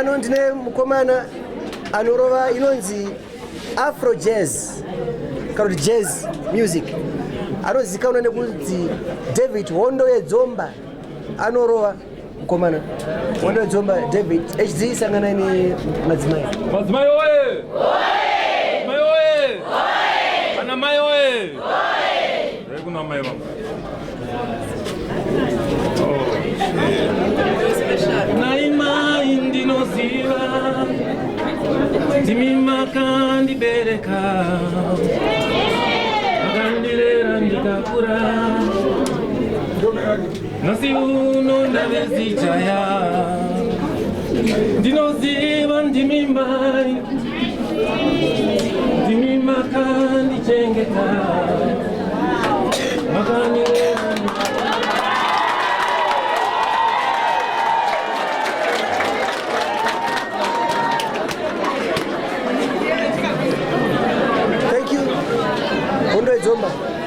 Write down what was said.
pano ndine mukomana anorova inonzi afro jazz kana kuti jazz music anozikanwa nekunzi David Hondo yedzomba anorova mukomana Hondo yedzomba David HD sangana ni madzimai oye madzimai oye ana mai oye kuna mai mama naima indinoziva ndimimaka ndibereka akandilera ndikakura nasi uno ndavezijaya ndinoziva ndimimai ndimimaka ndichengeta makanire